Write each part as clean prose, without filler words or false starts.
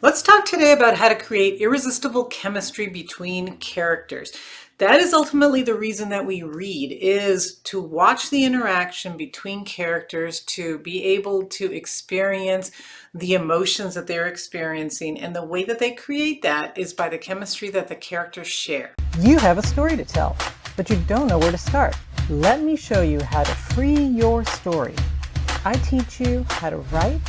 Let's talk today about how to create irresistible chemistry between characters. That is ultimately the reason that we read, is to watch the interaction between characters, to be able to experience the emotions that they're experiencing. And the way that they create that is by the chemistry that the characters share. You have a story to tell, but you don't know where to start. Let me show you how to free your story. I teach you how to write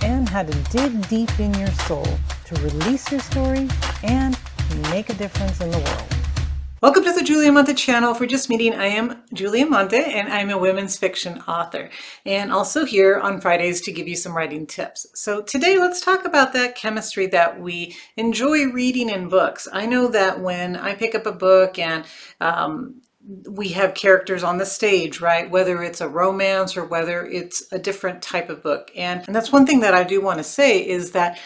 and how to dig deep in your soul to release your story and make a difference in the world. Welcome to the Julie Amante channel. If we're just meeting, I am Julie Amante and I'm a women's fiction author, and also here on Fridays to give you some writing tips. So today let's talk about that chemistry that we enjoy reading in books. I know that when I pick up a book and we have characters on the stage, right? Whether it's a romance or whether it's a different type of book. And that's one thing that I do want to say is that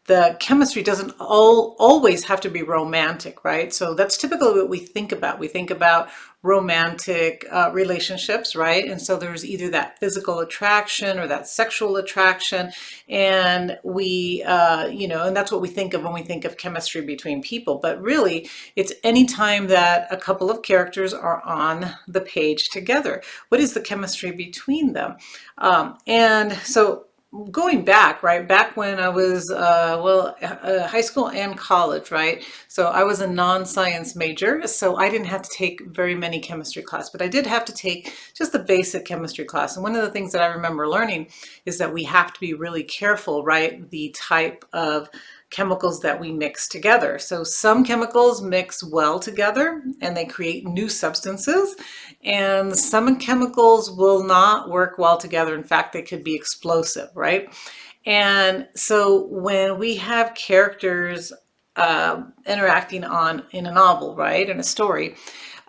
the chemistry doesn't always have to be romantic, right? So that's typically what we think about. We think about romantic relationships, right? And so there's either that physical attraction or that sexual attraction. And we, and that's what we think of when we think of chemistry between people. But really, it's any time that a couple of characters are on the page together. What is the chemistry between them? And so going back, right, back when I was, high school and college, right? So I was a non-science major, so I didn't have to take very many chemistry classes, but I did have to take just the basic chemistry class. And one of the things that I remember learning is that we have to be really careful, right? The type of chemicals that we mix together. So some chemicals mix well together and they create new substances, and some chemicals will not work well together. In fact, they could be explosive, right? And so when we have characters interacting in a novel, right, in a story,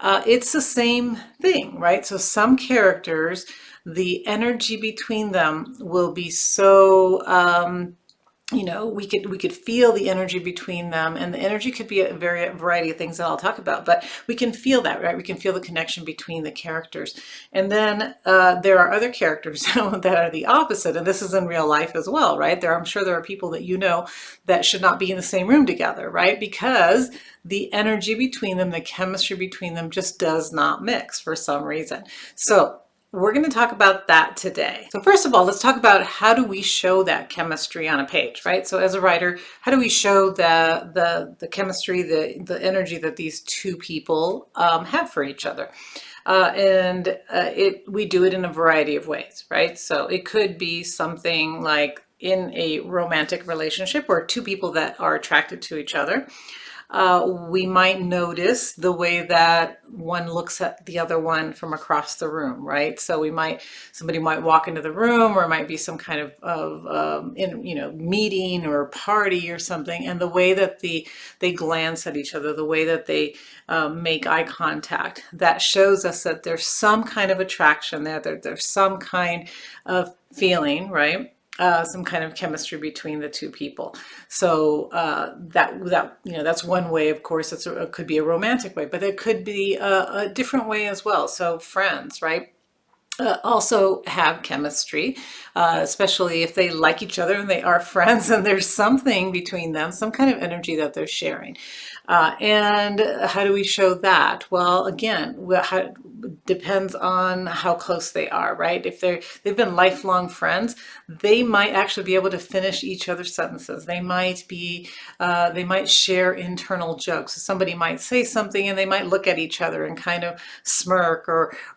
it's the same thing, right? So some characters, the energy between them will be so we could feel the energy between them, and the energy could be a variety of things that I'll talk about, but we can feel that, right? We can feel the connection between the characters. And then there are other characters that are the opposite, and this is in real life as well, right? I'm sure there are people that you know that should not be in the same room together, right? Because the energy between them, the chemistry between them just does not mix for some reason. So we're going to talk about that today. So first of all, let's talk about how do we show that chemistry on a page, right? So as a writer, how do we show the chemistry, the energy that these two people have for each other? We do it in a variety of ways, right? So it could be something like in a romantic relationship where two people that are attracted to each other. We might notice the way that one looks at the other one from across the room, right? So somebody might walk into the room, or it might be some kind of meeting or party or something, and the way that they glance at each other, the way that they make eye contact, that shows us that there's some kind of attraction there, there's some kind of feeling, right? Some kind of chemistry between the two people. So that's one way. Of course, it could be a romantic way, but it could be a different way as well. So friends, right? Also have chemistry, especially if they like each other and they are friends and there's something between them, some kind of energy that they're sharing. And how do we show that? Well, again, depends on how close they are, right? If they've been lifelong friends, they might actually be able to finish each other's sentences. They might share internal jokes. So somebody might say something and they might look at each other and kind of smirk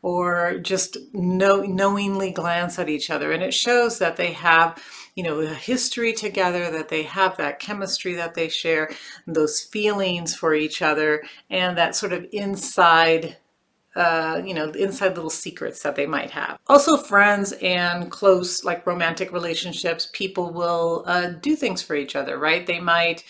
or just knowingly glance at each other. And it shows that they have a history together, that they have that chemistry that they share, those feelings for each other, and that sort of inside inside little secrets that they might have. Also, friends and close, like romantic relationships, people will do things for each other, right? They might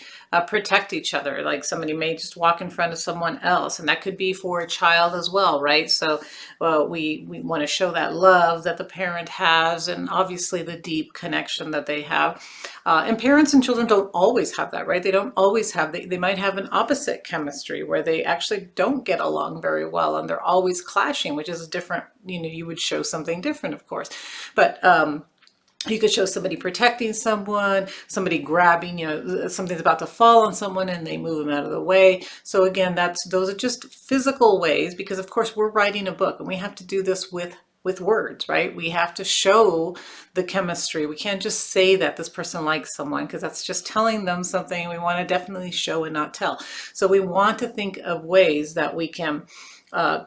protect each other. Like somebody may just walk in front of someone else, and that could be for a child as well, right? So we want to show that love that the parent has, and obviously the deep connection that they have. And parents and children don't always have that, right? They don't always have, they might have an opposite chemistry where they actually don't get along very well and they're always clashing, which is a different, you would show something different, of course. But You could show somebody protecting someone, somebody grabbing, something's about to fall on someone and they move them out of the way. So again, those are just physical ways, because of course we're writing a book and we have to do this with words, right? We have to show the chemistry. We can't just say that this person likes someone, because that's just telling them something. We want to definitely show and not tell. So we want to think of ways that we can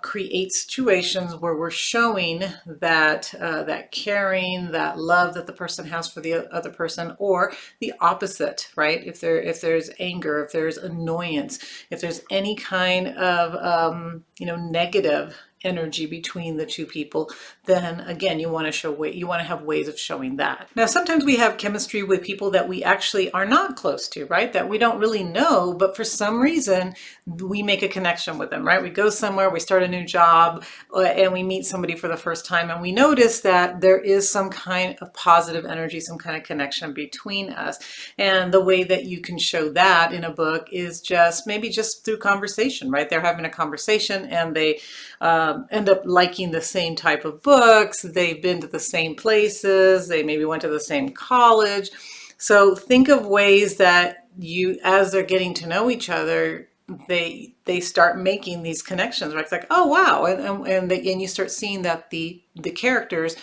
create situations where we're showing that caring, that love that the person has for the other person, or the opposite, right? If there's anger, if there's annoyance, if there's any kind of negative energy between the two people, then again, you want to have ways of showing that. Now, sometimes we have chemistry with people that we actually are not close to, right? That we don't really know, but for some reason we make a connection with them, right? We go somewhere, we start a new job, and we meet somebody for the first time, and we notice that there is some kind of positive energy, some kind of connection between us. And the way that you can show that in a book is maybe just through conversation, right? They're having a conversation and they end up liking the same type of books. They've been to the same places. They maybe went to the same college. So think of ways that as they're getting to know each other, they start making these connections, right? It's like, oh wow, and you start seeing that the characters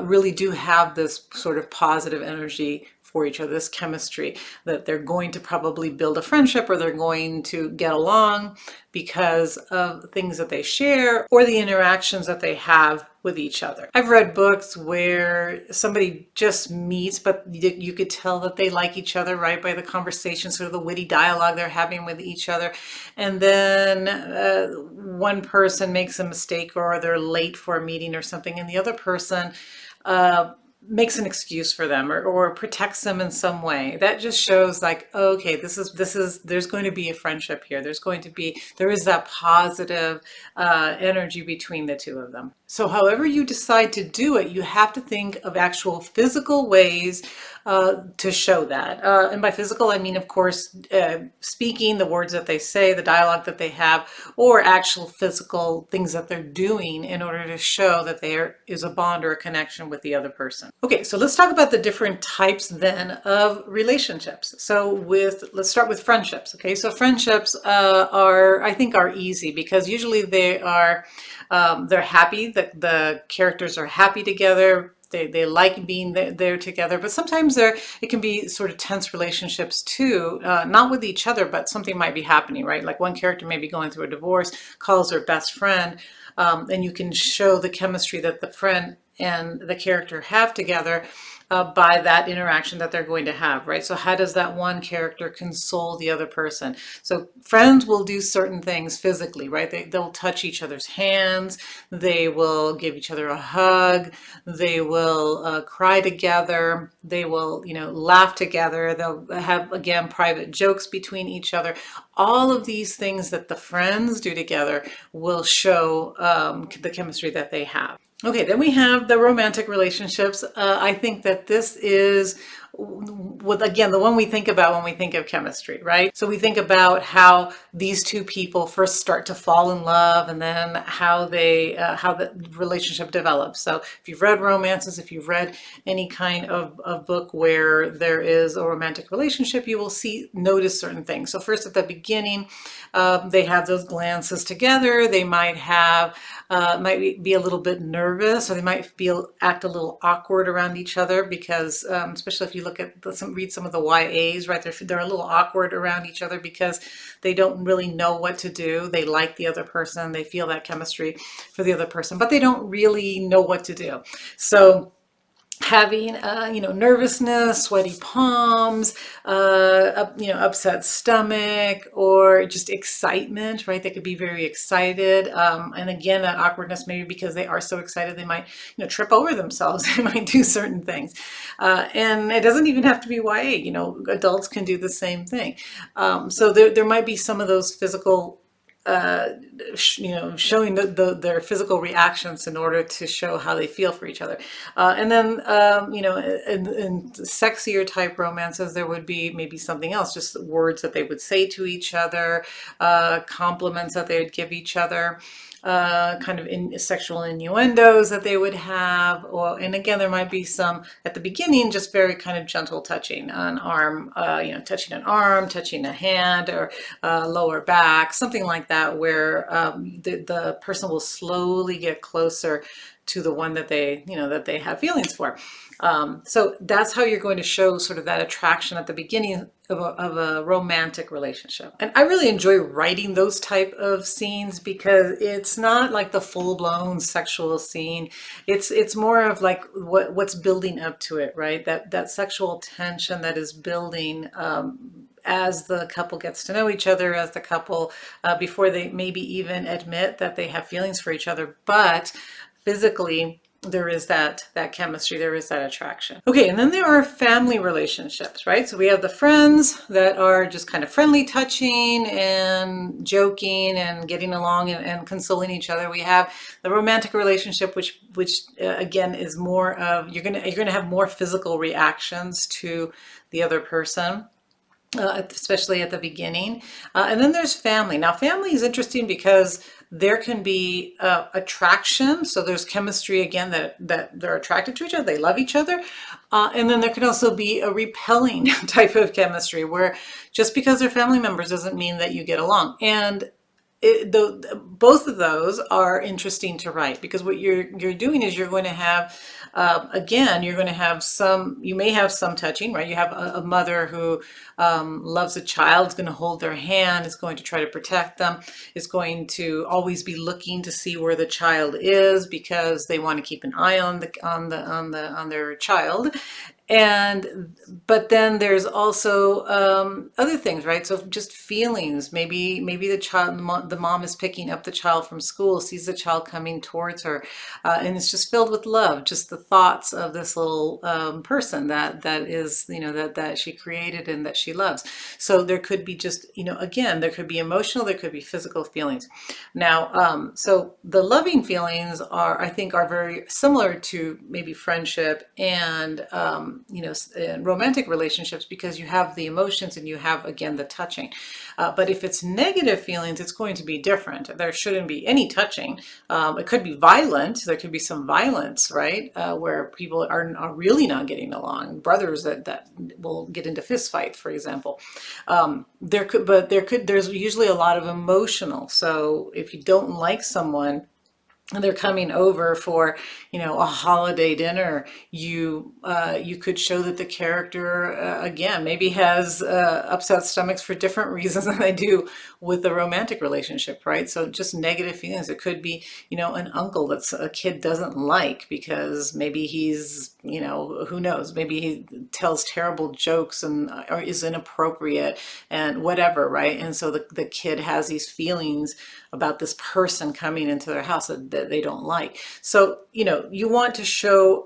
really do have this sort of positive energy for each other, this chemistry, that they're going to probably build a friendship, or they're going to get along because of things that they share or the interactions that they have with each other. I've read books where somebody just meets, but you could tell that they like each other, right, by the conversation, sort of the witty dialogue they're having with each other. And then one person makes a mistake, or they're late for a meeting or something, and the other person makes an excuse for them, or protects them in some way. That just shows like, okay, there's going to be a friendship here. There is that positive energy between the two of them. So however you decide to do it, you have to think of actual physical ways to show that. And by physical, I mean, of course, speaking, the words that they say, the dialogue that they have, or actual physical things that they're doing in order to show that there is a bond or a connection with the other person. Okay, so let's talk about the different types then of relationships. So let's start with friendships. Okay, so friendships I think are easy, because usually they're happy. The characters are happy together. They like being there together, but sometimes it can be sort of tense relationships too, not with each other, but something might be happening, right? Like one character may be going through a divorce, calls her best friend, and you can show the chemistry that the friend and the character have together by that interaction that they're going to have, right? So how does that one character console the other person? So friends will do certain things physically, right? They'll touch each other's hands. They will give each other a hug. They will cry together. They will, laugh together. They'll have, again, private jokes between each other. All of these things that the friends do together will show the chemistry that they have. Okay, then we have the romantic relationships. I think that this is, again, the one we think about when we think of chemistry, right? So we think about how these two people first start to fall in love, and then how the relationship develops. So if you've read romances, if you've read any kind of book where there is a romantic relationship, you will notice certain things. So first, at the beginning, they have those glances together. They might be a little bit nervous, or they might act a little awkward around each other, because especially if you read some of the YAs, right? They're a little awkward around each other because they don't really know what to do. They like the other person, they feel that chemistry for the other person, but they don't really know what to do. So having nervousness, sweaty palms, upset stomach, or just excitement, right? They could be very excited, and again, that awkwardness, maybe because they are so excited, they might trip over themselves. They might do certain things, and it doesn't even have to be YA. Adults can do the same thing. So there might be some of those physical showing their physical reactions in order to show how they feel for each other. And then, in sexier type romances, there would be maybe something else, just words that they would say to each other, compliments that they would give each other. kind of sexual innuendos that they would have. And again, there might be some at the beginning, just very kind of gentle touching on arm, touching an arm, touching a hand, or lower back, something like that, where the person will slowly get closer to the one that they have feelings for. So that's how you're going to show sort of that attraction at the beginning of a romantic relationship. And I really enjoy writing those type of scenes because it's not like the full-blown sexual scene. It's more of like what's building up to it, right? That sexual tension that is building as the couple gets to know each other, as the couple, before they maybe even admit that they have feelings for each other. But physically, there is that chemistry, there is that attraction. Okay, and then there are family relationships, right? So we have the friends that are just kind of friendly, touching and joking and getting along and consoling each other. We have the romantic relationship, which again is more of you're gonna have more physical reactions to the other person. Especially at the beginning. And then there's family. Now, family is interesting because there can be attraction. So there's chemistry, again, that they're attracted to each other. They love each other. And then there can also be a repelling type of chemistry where just because they're family members doesn't mean that you get along. And both of those are interesting to write because what you're doing is you're going to have again, you're going to have you may have some touching, right? You have a mother who loves a child, is going to hold their hand, is going to try to protect them, is going to always be looking to see where the child is because they want to keep an eye on their child. But then there's also other things, right? So just feelings. Maybe the mom is picking up the child from school, sees the child coming towards her, and it's just filled with love. Just the thoughts of this little person that is, that she created and that she loves. So there could be just, again, there could be emotional, there could be physical feelings. Now, so the loving feelings I think are very similar to maybe friendship and in romantic relationships because you have the emotions and you have, again, the touching. But if it's negative feelings, it's going to be different. There shouldn't be any touching. It could be violent. There could be some violence, right? Where people are really not getting along. Brothers that will get into fist fights, for example. There's usually a lot of emotional. So if you don't like someone, and they're coming over for, a holiday dinner, you could show that the character, again, maybe has upset stomachs for different reasons than they do with the romantic relationship, right? So just negative feelings. It could be, an uncle that's a kid doesn't like because maybe he's, who knows, maybe he tells terrible jokes or is inappropriate and whatever, right? And so the kid has these feelings about this person coming into their house that they don't like. So, you want to show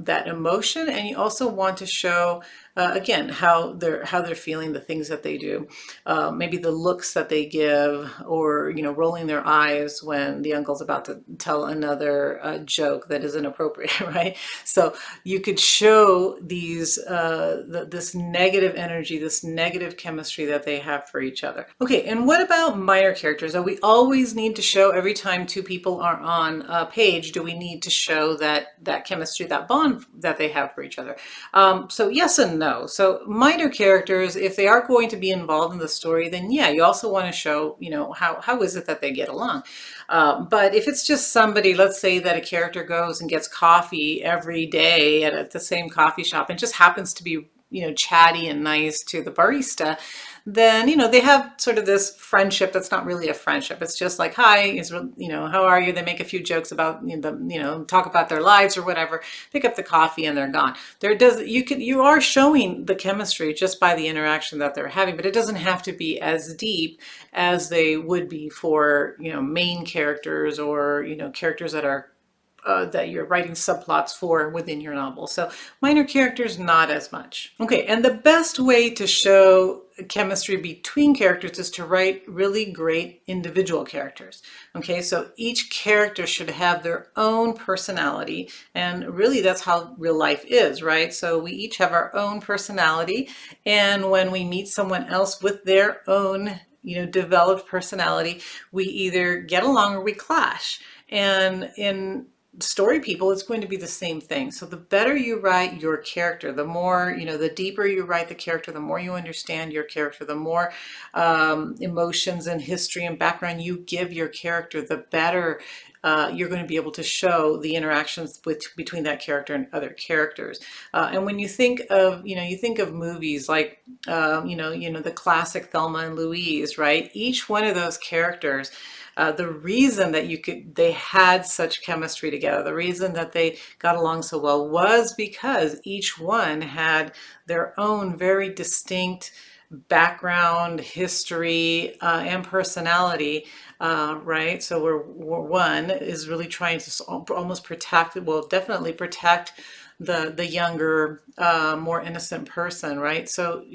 that emotion, and you also want to show again how they're feeling, the things that they do, maybe the looks that they give, or rolling their eyes when the uncle's about to tell another joke that is inappropriate, right? So you could show these this negative energy, this negative chemistry that they have for each other. Okay, and what about minor characters? Are we always need to show every time two people are on a page? Do we need to show that chemistry, that bond that they have for each other? So yes and no. So minor characters, if they are going to be involved in the story, then yeah, you also want to show, how is it that they get along? But if it's just somebody, let's say that a character goes and gets coffee every day at the same coffee shop and just happens to be, chatty and nice to the barista, then, they have sort of this friendship that's not really a friendship. It's just like, hi, how are you? They make a few jokes about, talk about their lives or whatever, pick up the coffee and they're gone. You are showing the chemistry just by the interaction that they're having, but it doesn't have to be as deep as they would be for, main characters or, characters that are that you're writing subplots for within your novel. So minor characters, not as much. Okay, and the best way to show chemistry between characters is to write really great individual characters. Okay, so each character should have their own personality, and really that's how real life is, right? So we each have our own personality, and when we meet someone else with their own developed personality, we either get along or we clash. And in story people, it's going to be the same thing. So the better you write your character, the more, the deeper you write the character, the more you understand your character, the more emotions and history and background you give your character, the better you're going to be able to show the interactions between that character and other characters. And when you think of, you think of movies like, the classic Thelma and Louise, right? Each one of those characters, the reason that they had such chemistry together, the reason that they got along so well was because each one had their own very distinct background, history, and personality, right? So where one is really trying to almost protect, well, definitely protect the younger, more innocent person, right? So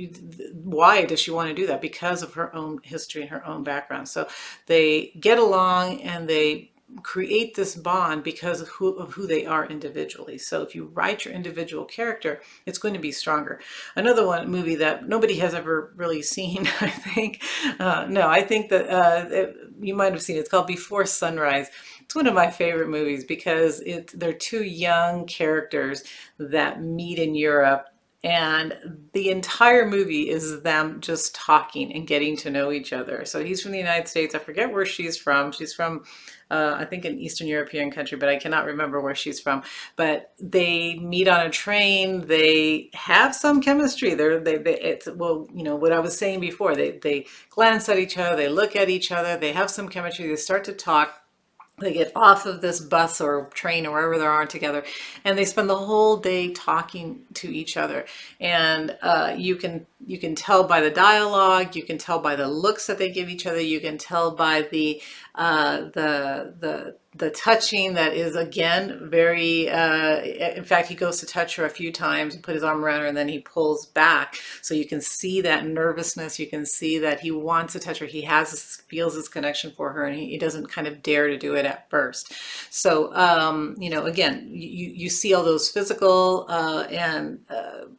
why does she want to do that? Because of her own history and her own background. So they get along and they create this bond because of who they are individually. So if you write your individual character, it's going to be stronger. Another movie that nobody has ever really seen, I think. No, I think that you might have seen it. It's called Before Sunrise. It's one of my favorite movies because they're two young characters that meet in Europe, and the entire movie is them just talking and getting to know each other. So he's from the United States. I forget where she's from. She's from, I think, an Eastern European country, but I cannot remember where she's from. But they meet on a train. They have some chemistry. It's, well, what I was saying before. They glance at each other. They look at each other. They have some chemistry. They start to talk. They get off of this bus or train or wherever they are together, and they spend the whole day talking to each other. And you can tell by the dialogue, you can tell by the looks that they give each other, you can tell by the touching that is, again, very, in fact, he goes to touch her a few times and put his arm around her, and then he pulls back. So you can see that nervousness. You can see that he wants to touch her. He feels this connection for her, and he doesn't kind of dare to do it at first. So, again, you see all those physical, and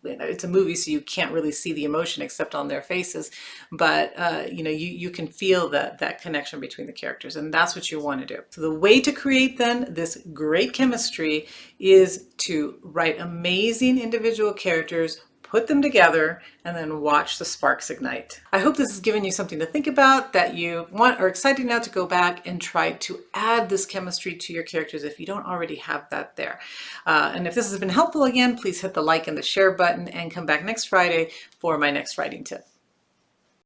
it's a movie, so you can't really see the emotion except on their faces. But, you can feel that connection between the characters, and that's what you want to do. So the way to create then this great chemistry is to write amazing individual characters, put them together, and then watch the sparks ignite. I hope this has given you something to think about, that you are excited now to go back and try to add this chemistry to your characters if you don't already have that there. And if this has been helpful, again, please hit the like and the share button and come back next Friday for my next writing tip.